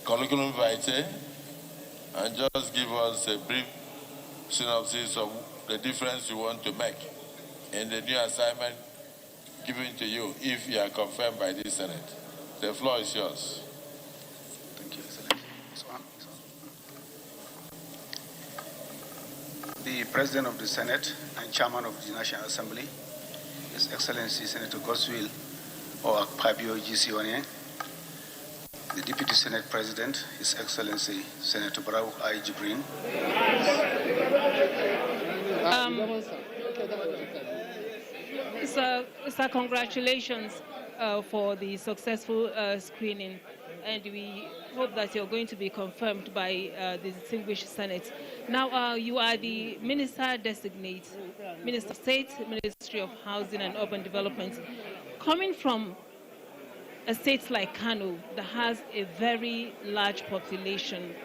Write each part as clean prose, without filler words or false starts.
curriculum vitae and just give us a brief synopsis of the difference you want to make in the new assignment given to you if you are confirmed by the Senate. The floor is yours. Thank you, Excellency. The President of the Senate and Chairman of the National Assembly, His Excellency Senator Goswill or Akpabio GC1A, the Deputy Senate President, His Excellency Senator Barau I. Jibrin. Sir, congratulations for the successful screening, and we hope that you're going to be confirmed by the distinguished Senate. Now, you are the Minister Designate, Minister of State, Ministry of Housing and Urban Development. Coming from a state like Kano that has a very large population,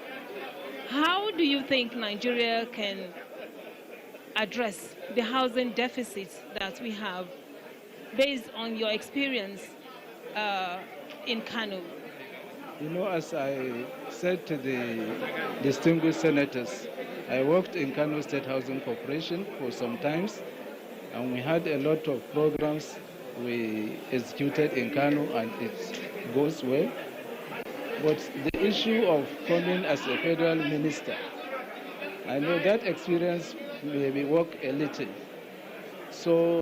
how do you think Nigeria can address the housing deficit that we have based on your experience in Kano? You know, as I said to the distinguished senators, I worked in Kano State Housing Corporation for some time, and we had a lot of programs we executed in Kano, and it goes well. But the issue of coming as a federal minister, I know that experience maybe work a little. So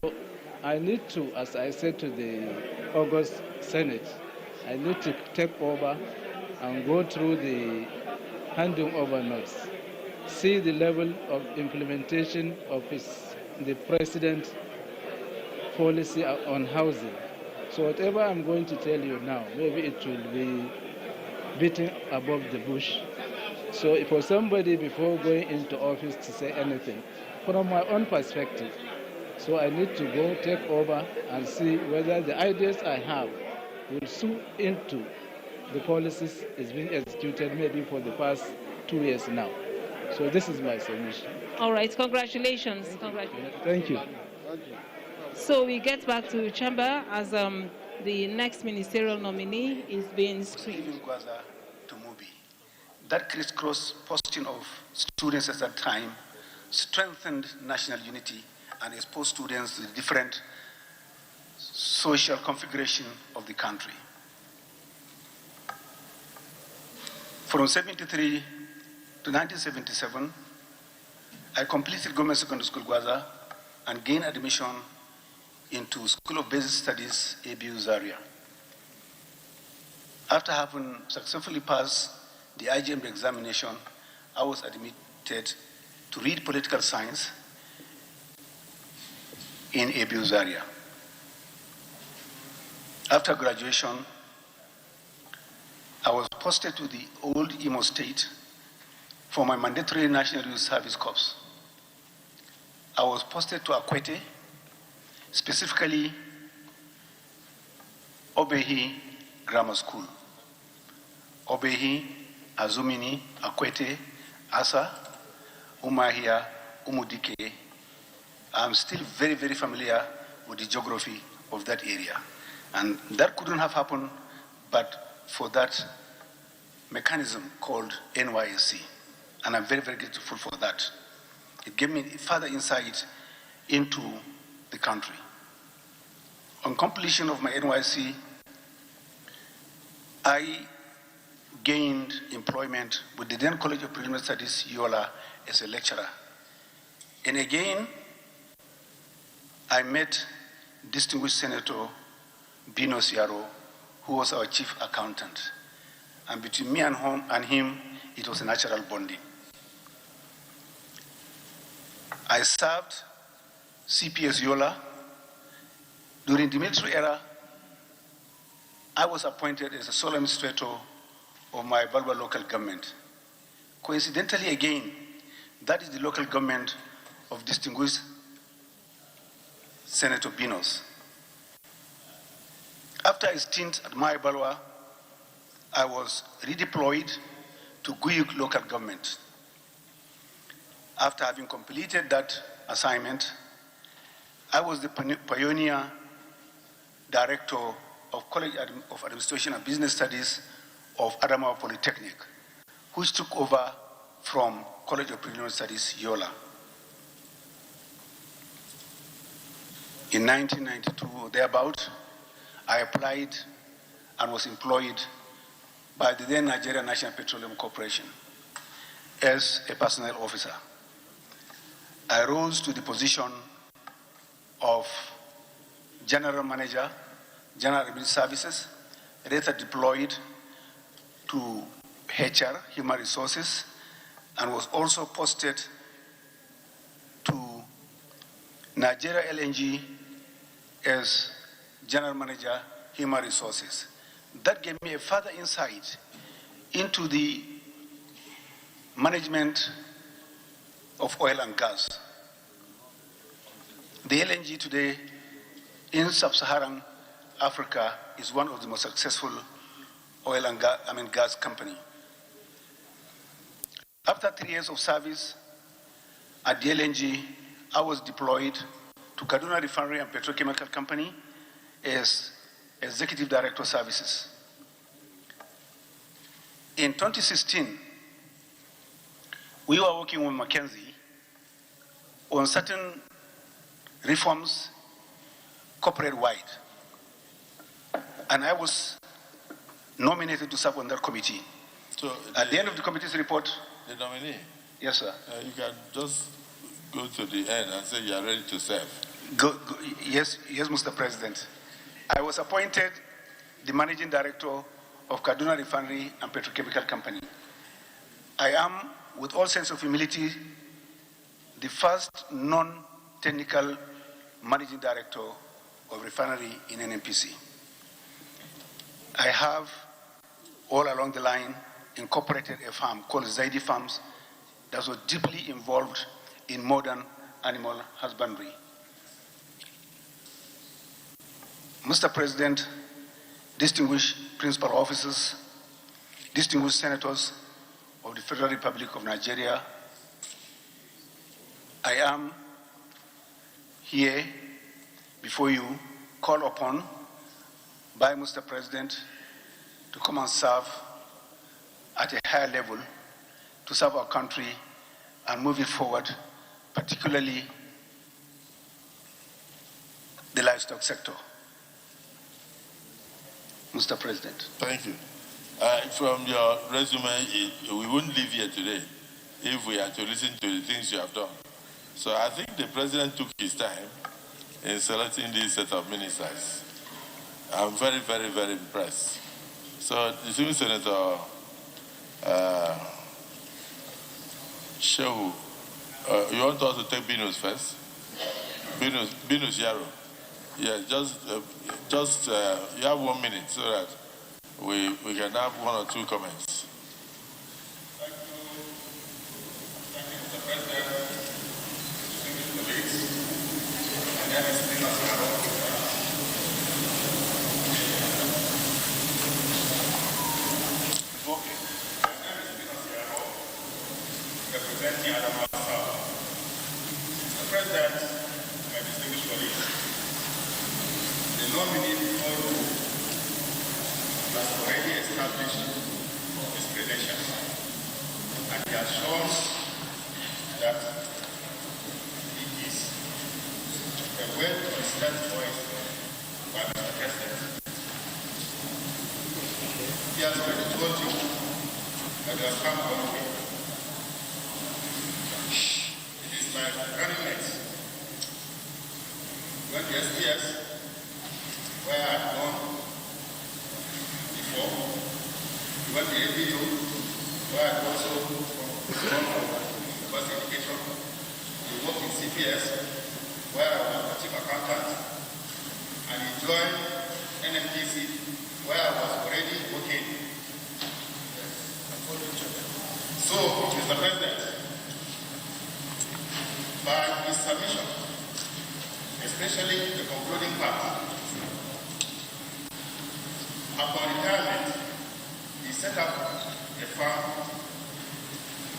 I need to, as I said to the August Senate, I need to take over and go through the handing over notes, see the level of implementation of the President's policy on housing. So whatever I'm going to tell you now, maybe it will be beating above the bush. So for somebody before going into office to say anything, from my own perspective, so I need to go take over and see whether the ideas I have will suit into the policies is being executed maybe for the past 2 years now. So this is my submission. All right, congratulations. Congratulations. Thank you. So we get back to chamber as the next ministerial nominee is being screened. That crisscross posting of students at that time strengthened national unity and exposed students to the different social configuration of the country. From 1973 to 1977, I completed Government Secondary School Gwaza and gained admission into School of Basic Studies, ABU Zaria. After having successfully passed the IGM examination, I was admitted to read political science in ABU Zaria. After graduation, I was posted to the old Imo State for my mandatory National Youth Service Corps. I was posted to Akwete, specifically Obehi Grammar School. Obehi, Azumini, Akwete, Asa, Umahia, Umudike. I'm still very, very familiar with the geography of that area. And that couldn't have happened but for that mechanism called NYSC. And I'm very, very grateful for that. It gave me further insight into the country. On completion of my NYSC, I gained employment with the then College of Preliminary Studies, Yola, as a lecturer. And again, I met distinguished Senator Bino Siaro, who was our chief accountant. And between me and him, it was a natural bonding. I served CPS Yola. During the military era, I was appointed as a sole administrator of my Balba local government. Coincidentally again, that is the local government of distinguished Senator Binos. After a stint at my Balwa, I was redeployed to Guyuk local government. After having completed that assignment, I was the pioneer director of College of Administration and Business Studies of Adamawa Polytechnic, which took over from College of Preliminary Studies, Yola. In 1992, thereabout, I applied and was employed by the then Nigerian National Petroleum Corporation as a personnel officer. I rose to the position of General Manager, General Administrative Services, later deployed to HR, Human Resources, and was also posted to Nigeria LNG as General Manager, Human Resources. That gave me a further insight into the management of oil and gas. The LNG today in sub-Saharan Africa is one of the most successful oil and gas company. After 3 years of service at the LNG, I was deployed to Kaduna Refinery and Petrochemical Company as Executive Director of Services. In 2016, we were working with McKinsey on certain reforms corporate-wide, and I was nominated to serve on that committee. So at the end of the committee's report, the nominee. Yes, sir. You can just go to the end and say you are ready to serve. Yes, Mr. President. I was appointed the Managing Director of Kaduna Refinery and Petrochemical Company. I am, with all sense of humility, the first non-technical Managing Director of refinery in NNPC. I have, all along the line, incorporated a farm called Zaidi Farms that was deeply involved in modern animal husbandry. Mr. President, distinguished principal officers, distinguished senators of the Federal Republic of Nigeria, I am here before you called upon by Mr. President to come and serve at a higher level to serve our country and move it forward, particularly the livestock sector. Mr. President. Thank you. From your resume, we wouldn't leave here today if we had to listen to the things you have done. So I think the President took his time in selecting this set of ministers. I'm very, very, very impressed. So, distinguished Senator Shehu, you want us to take Binus first? Binus Yaro. Yeah, just you have 1 minute so that we can have 1 or 2 comments. Thank you, Mr. President, distinguished colleagues. My name is Binus Yaro. Okay. My name is Binus Yaro, representing Adamawa South. Mr. President, my distinguished colleagues, the nominee before you has already established his credentials, and he has shown that he is a well-considered voice by Mr. President. He has already told you that he has come a long way. It is like running mates. When the SPS, where I had gone before, you went to ABU, where I had also gone for first education. You worked in CPS, where I was a chief accountant, and you joined NMPC, where I was already working. So, Mr. President, by his submission, especially the concluding part, upon retirement, he set up a farm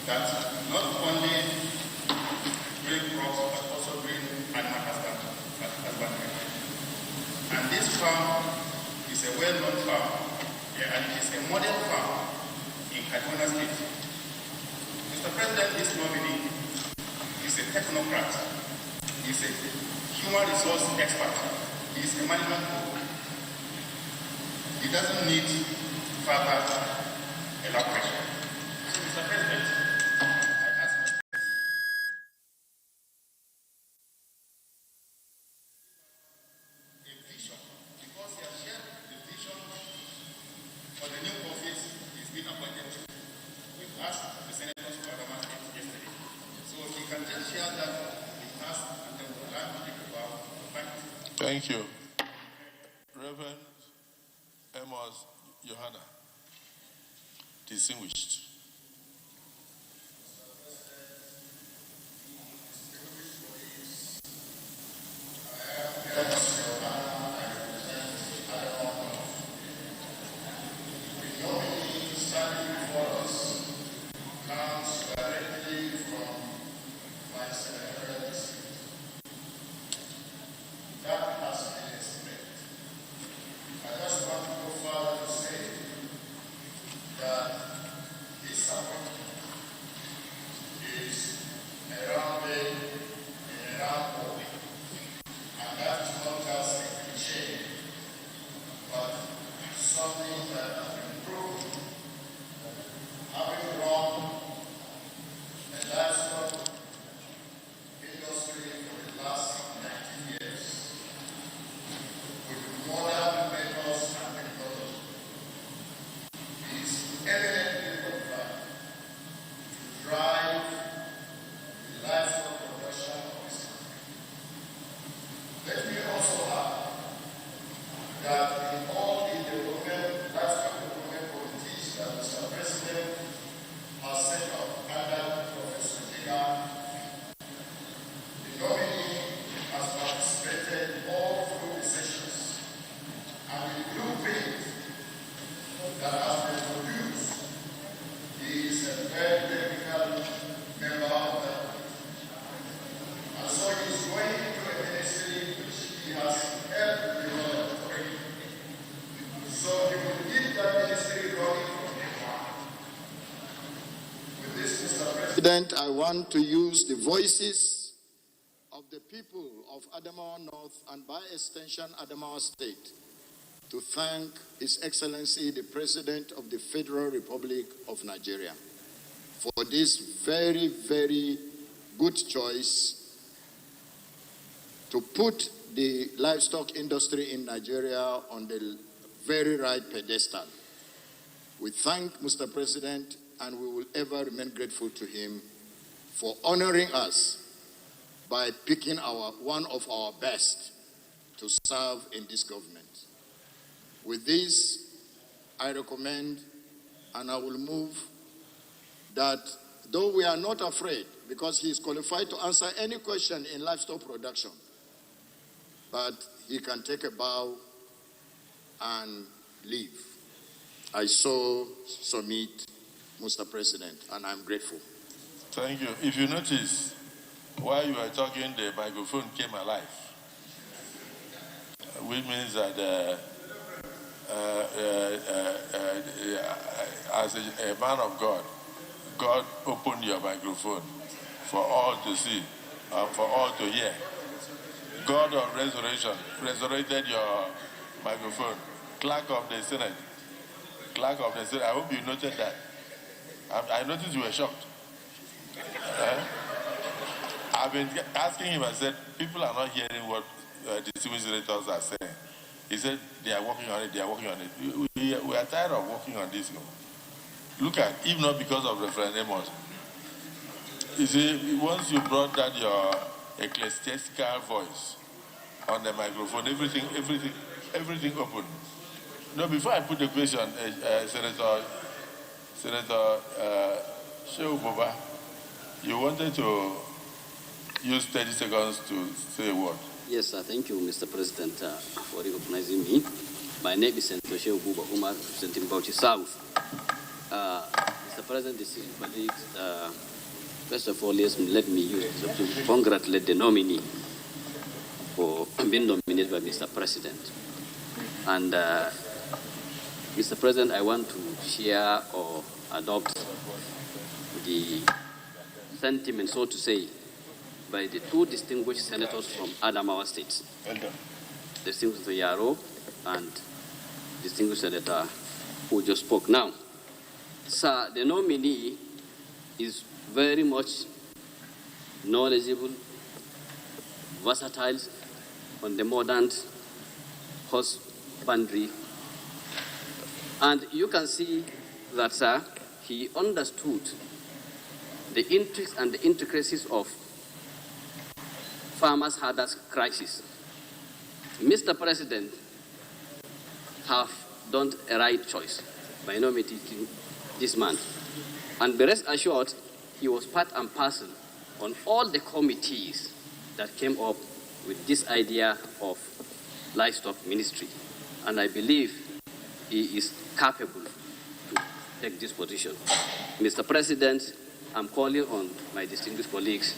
that not only bring crops but also bring animal husbandry. And this farm is a well-known farm, and it is a model farm Kaduna State. Mr. President, this nominee is a technocrat. He is a human resource expert. He is a management guru. He doesn't need further elaboration. So, Mr. President, I ask a vision, because he has shared the vision for the new office he's been appointed to. We've asked the senators for Adama yesterday. So he can just share that with us and then we'll learn to think about the fact. Thank you. Reverend Amos Johanna, distinguished. I want to use the voices of the people of Adamawa North and by extension Adamawa State to thank His Excellency the President of the Federal Republic of Nigeria for this very, very good choice to put the livestock industry in Nigeria on the very right pedestal. We thank Mr. President and we will ever remain grateful to him for honoring us by picking one of our best to serve in this government. With this, I recommend and I will move that though we are not afraid, because he is qualified to answer any question in livestock production, but he can take a bow and leave. I so submit, Mr. President, and I'm grateful. Thank you. If you notice, while you were talking, the microphone came alive, which means that as a man of God, God opened your microphone for all to see, for all to hear. God of resurrection resurrected your microphone. Clerk of the Senate. Clerk of the Senate. I hope you noted that. I noticed you were shocked. I've been asking him, I said, people are not hearing what distinguished senators are saying. He said, they are working on it, they are working on it. We are tired of working on this. Look at, if not because of Reverend Amos. You see, once you brought that your ecclesiastical voice on the microphone, everything opened. No, before I put the question, Senator Shehu Boba, you wanted to use 30 seconds to say a word. Yes, thank you, Mr. President, for recognizing me. My name is Senator Shehu Boba Umar, representing Bauchi South. Mr. President, distinguished colleagues, first of all, let me use to congratulate the nominee for being nominated by Mr. President. And Mr. President, I want to share or adopt the sentiment, so to say, by the two distinguished senators from Adamawa State, distinguished Senator Yaro and distinguished senator who just spoke now. Sir, the nominee is very much knowledgeable, versatile on the modern husbandry. And you can see that, sir, he understood the intricacies and the intricacies of farmers' hardest crisis. Mr. President have done a right choice by nominating this man. And be rest assured, he was part and parcel on all the committees that came up with this idea of livestock ministry. And I believe he is capable to take this position. Mr. President, I'm calling on my distinguished colleagues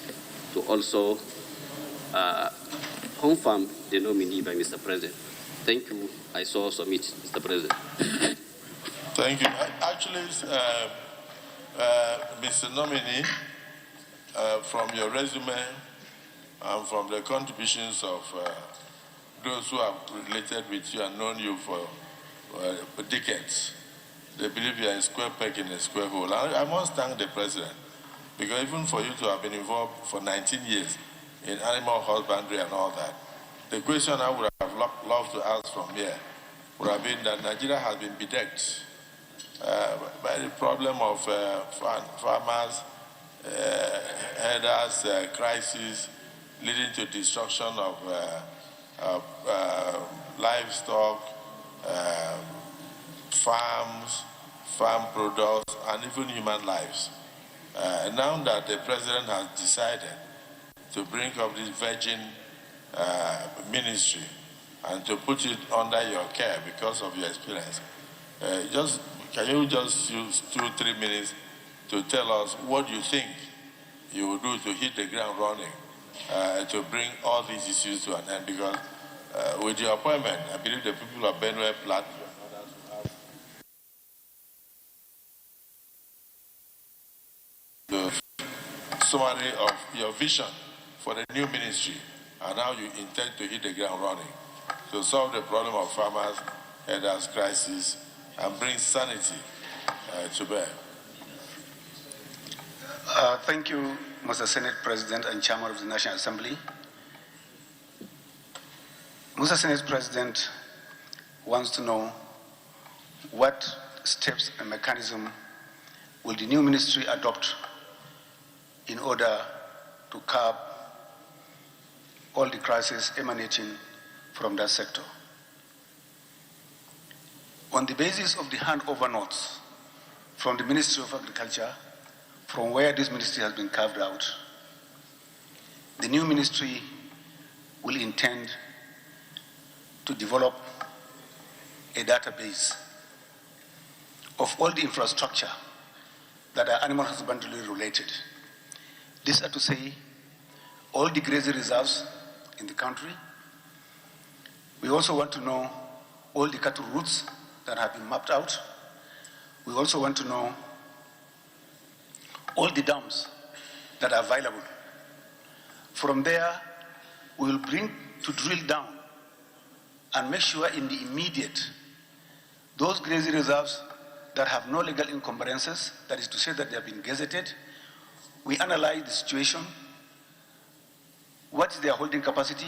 to also confirm the nominee by Mr. President. Thank you. I so submit, Mr. President. Thank you. Actually, Mr. Nominee, from your resume and from the contributions of those who have related with you and known you for decades, they believe you are a square peg in a square hole. And I must thank the President, because even for you to have been involved for 19 years in animal husbandry and all that, the question I would have loved to ask from here would have been that Nigeria has been bedecked by the problem of farmers, herders, crisis, leading to destruction of livestock, farms, farm products, and even human lives. Now that the President has decided to bring up this virgin ministry and to put it under your care because of your experience, can you just use 2-3 minutes to tell us what you think you will do to hit the ground running to bring all these issues to an end? Because with your appointment, I believe the people of Benue Plateau the summary of your vision for the new ministry and how you intend to hit the ground running to solve the problem of farmers, herders, crisis, and bring sanity to bear. Thank you, Mr. Senate President and Chairman of the National Assembly. Mr. Senate President wants to know what steps and mechanism will the new ministry adopt in order to curb all the crises emanating from that sector. On the basis of the handover notes from the Ministry of Agriculture, from where this ministry has been carved out, the new ministry will intend to develop a database of all the infrastructure that are animal husbandry related. These are to say, all the grazing reserves in the country. We also want to know all the cattle routes that have been mapped out. We also want to know all the dams that are available. From there, we will bring to drill down and make sure in the immediate, those grazing reserves that have no legal encumbrances, that is to say that they have been gazetted, we analyze the situation. What is their holding capacity?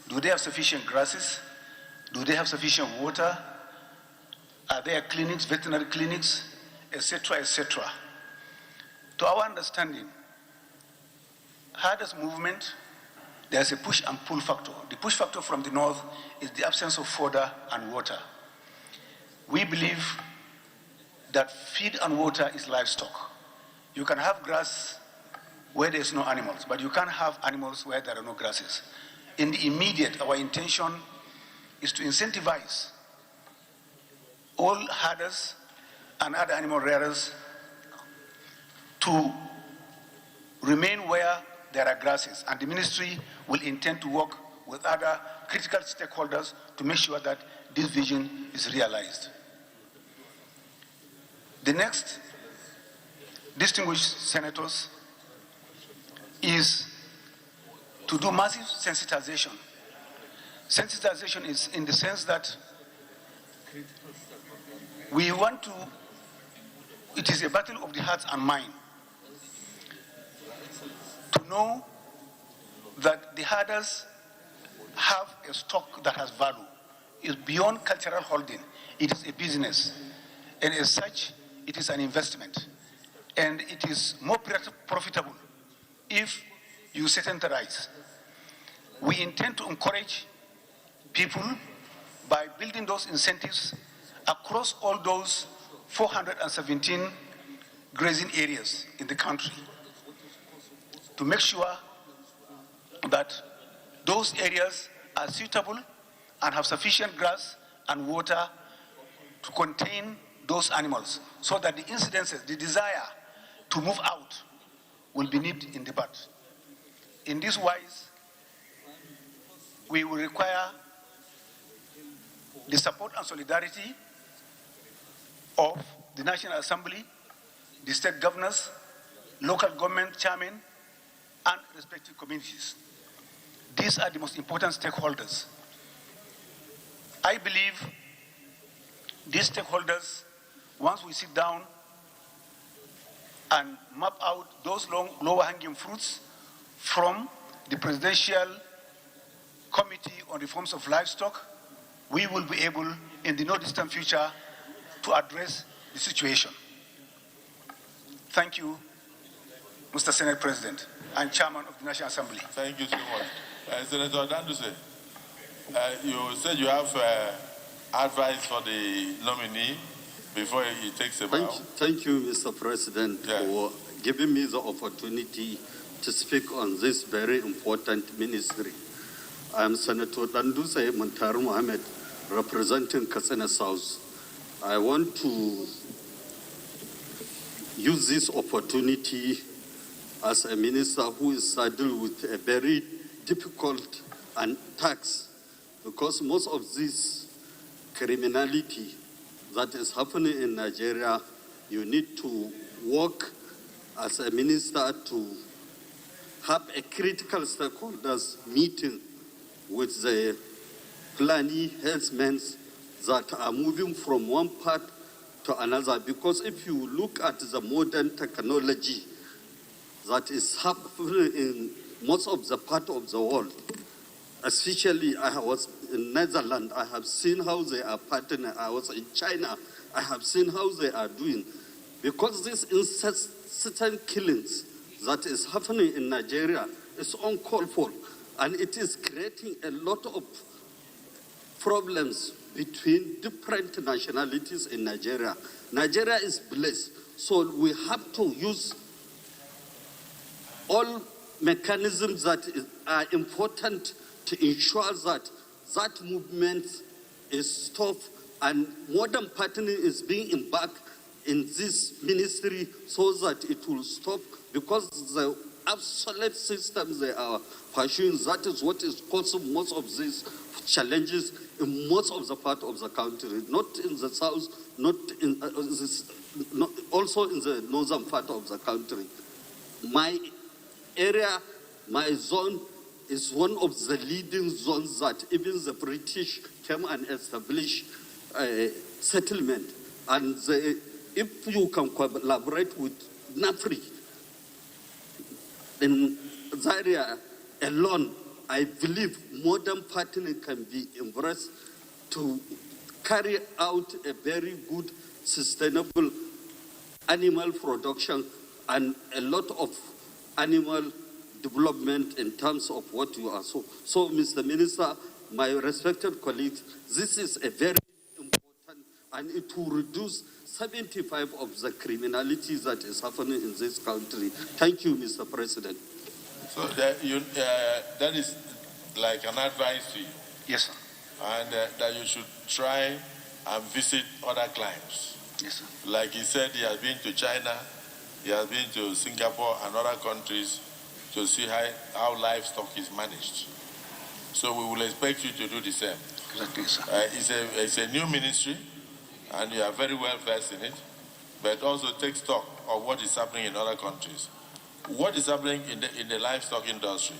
Do they have sufficient grasses? Do they have sufficient water? Are there clinics, veterinary clinics, etc., etc.? To our understanding, hardest movement, there's a push and pull factor. The push factor from the north is the absence of fodder and water. We believe that feed and water is livestock. You can have grass where there's no animals, but you can't have animals where there are no grasses. In the immediate, our intention is to incentivize all herders and other animal rearers to remain where there are grasses, and the ministry will intend to work with other critical stakeholders to make sure that this vision is realized. The next, distinguished senators, is to do massive sensitization. Sensitization is in the sense that we want to, it is a battle of the heart and mind, to know that the herders have a stock that has value. It's beyond cultural holding. It is a business. And as such, it is an investment. And it is more profitable if you set the rights. We intend to encourage people by building those incentives across all those 417 grazing areas in the country to make sure that those areas are suitable and have sufficient grass and water to contain those animals, so that the incidences, the desire to move out will be nipped in the bud. In this wise, we will require the support and solidarity of the National Assembly, the state governors, local government chairmen, and respective communities. These are the most important stakeholders. I believe these stakeholders, once we sit down and map out those lower-hanging fruits from the Presidential Committee on Reforms of Livestock, we will be able, in the no-distant future, to address the situation. Thank you, Mr. Senate President and Chairman of the National Assembly. Thank you so much. Senator Danduse, you said you have advice for the nominee before he takes a bow. Thank you, Mr. President, for giving me the opportunity to speak on this very important ministry. I am Senator Danduse Montaru Mohammed, representing Katsina South. I want to use this opportunity as a minister who is saddled with a very difficult task, because most of this criminality that is happening in Nigeria, you need to work as a minister to have a critical stakeholders meeting with the planning herdsmen that are moving from one part to another. Because if you look at the modern technology that is happening in most of the part of the world, especially I was in Netherlands, I have seen how they are partnering. I was in China, I have seen how they are doing. Because this incessant killings that is happening in Nigeria is uncalled for, and it is creating a lot of problems between different nationalities in Nigeria. Nigeria is blessed, so we have to use all mechanisms that are important to ensure that that movement is stopped and modern partnering is being embarked in this ministry so that it will stop, because the obsolete systems they are pursuing, that is what is causing most of these challenges in most of the part of the country, not in the south, not in also in the northern part of the country. My area, my zone, is one of the leading zones that even the British came and established a settlement. And if you can collaborate with NAFRI in Zaria alone, I believe modern partnering can be embraced to carry out a very good, sustainable animal production and a lot of animal development in terms of what you are. So, Mr. Minister, my respected colleagues, this is a very important, and it will reduce 75% of the criminality that is happening in this country. Thank you, Mr. President. So that is like an advice to you. Yes, sir. And that you should try and visit other climes. Yes, sir. Like he said, he has been to China, he has been to Singapore and other countries to see how livestock is managed. So we will expect you to do the same. Exactly, sir. It's a new ministry, and you are very well versed in it. but also take stock of what is happening in other countries. What is happening in the livestock industry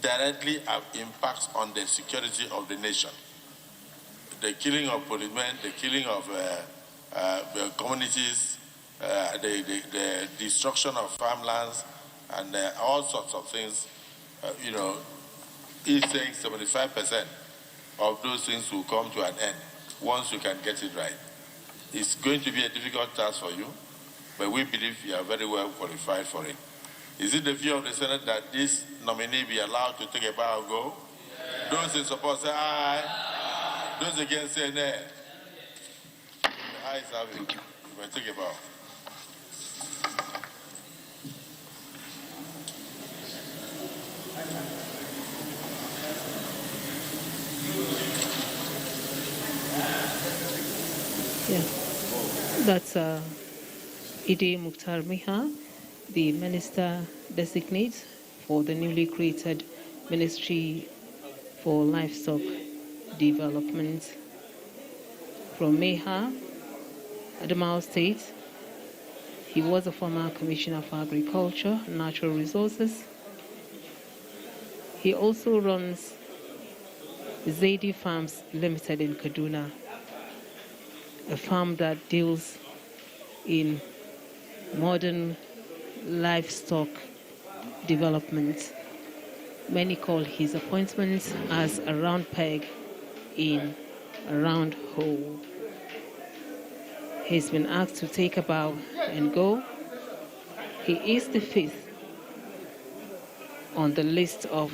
directly impacts on the security of the nation. The killing of policemen, the killing of communities, the destruction of farmlands, and all sorts of things. He's saying 75% of those things will come to an end once you can get it right. It's going to be a difficult task for you, but we believe you are very well qualified for it. Is it the view of the Senate that this nominee be allowed to take a bow and go? Yes. Those in support say aye. Aye. Those against say nay. The ayes have it. Thank you. You may take a bow. Yeah, that's Ide Mukhtar Maiha, the Minister Designate for the newly created Ministry for Livestock Development. From Maiha, Adamawa State, he was a former Commissioner for Agriculture and Natural Resources. He also runs Zaidi Farms Limited in Kaduna, a farm that deals in modern livestock development. Many call his appointment as a round peg in a round hole. He's been asked to take a bow and go. He is the fifth on the list of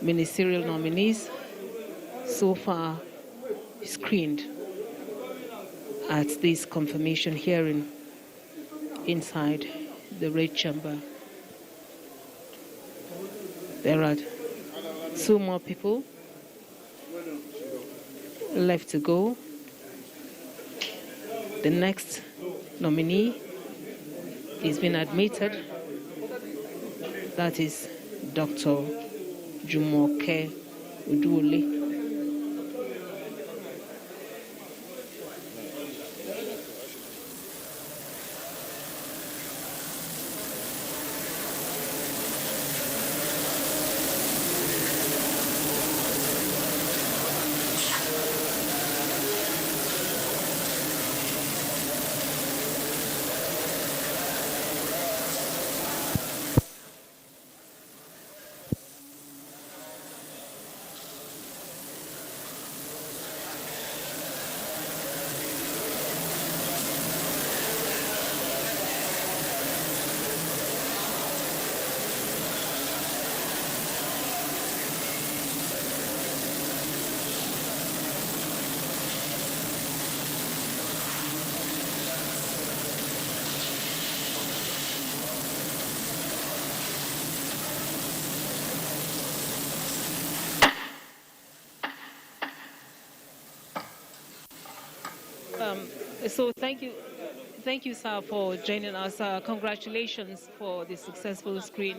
ministerial nominees so far screened at this confirmation hearing inside the Red Chamber. There are two more people left to go. The next nominee is being admitted. That is Dr. Jumoke Uduole. So thank you, sir, for joining us. Congratulations for the successful screen.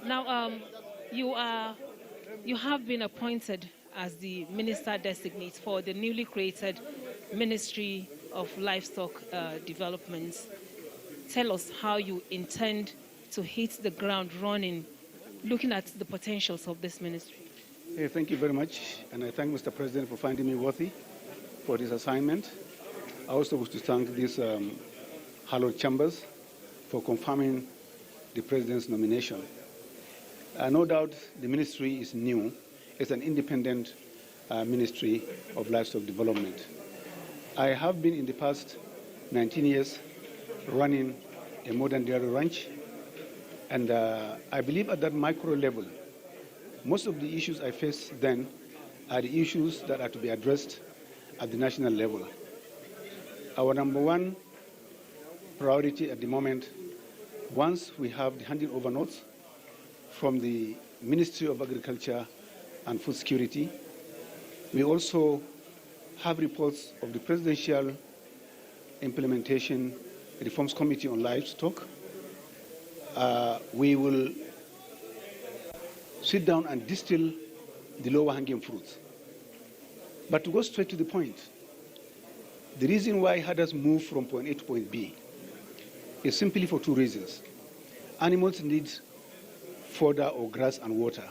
Now, you have been appointed as the Minister Designate for the newly created Ministry of Livestock Development. Tell us how you intend to hit the ground running, looking at the potentials of this ministry. Thank you very much, and I thank Mr. President for finding me worthy for this assignment. I also wish to thank these hallowed chambers for confirming the President's nomination. No doubt the ministry is new. It's an independent Ministry of Livestock Development. I have been in the past 19 years running a modern dairy ranch, and I believe at that micro level, most of the issues I faced then are the issues that are to be addressed at the national level. Our number one priority at the moment, once we have the handing over notes from the Ministry of Agriculture and Food Security, we also have reports of the Presidential Implementation Reforms Committee on Livestock. We will sit down and distill the lower hanging fruits. But to go straight to the point, The reason why herders move from point A to point B is simply for two reasons. Animals need fodder or grass and water.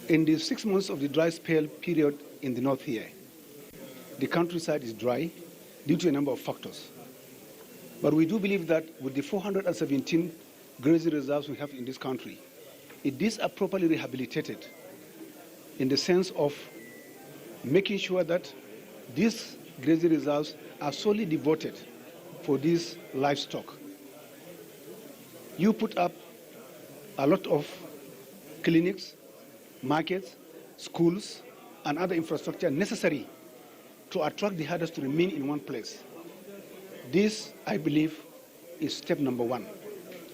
In the 6 months of the dry spell period in the north here, the countryside is dry due to a number of factors. But we do believe that with the 417 grazing reserves we have in this country, if these are properly rehabilitated in the sense of making sure that these grazing reserves are solely devoted for these livestock. You put up a lot of clinics, markets, schools, and other infrastructure necessary to attract the herders to remain in one place. This, I believe, is step number one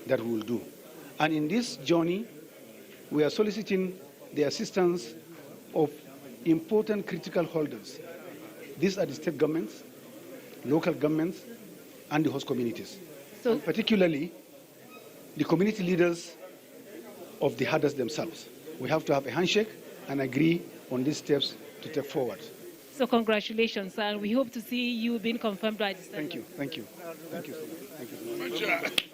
that we will do. And in this journey, we are soliciting the assistance of important critical holders. These are the state governments, local governments, and the host communities. And particularly, the community leaders of the herders themselves. We have to have a handshake and agree on these steps to take forward. So congratulations, and we hope to see you being confirmed by the Senate. Thank you. Thank you. Thank you so much. Thank you so much.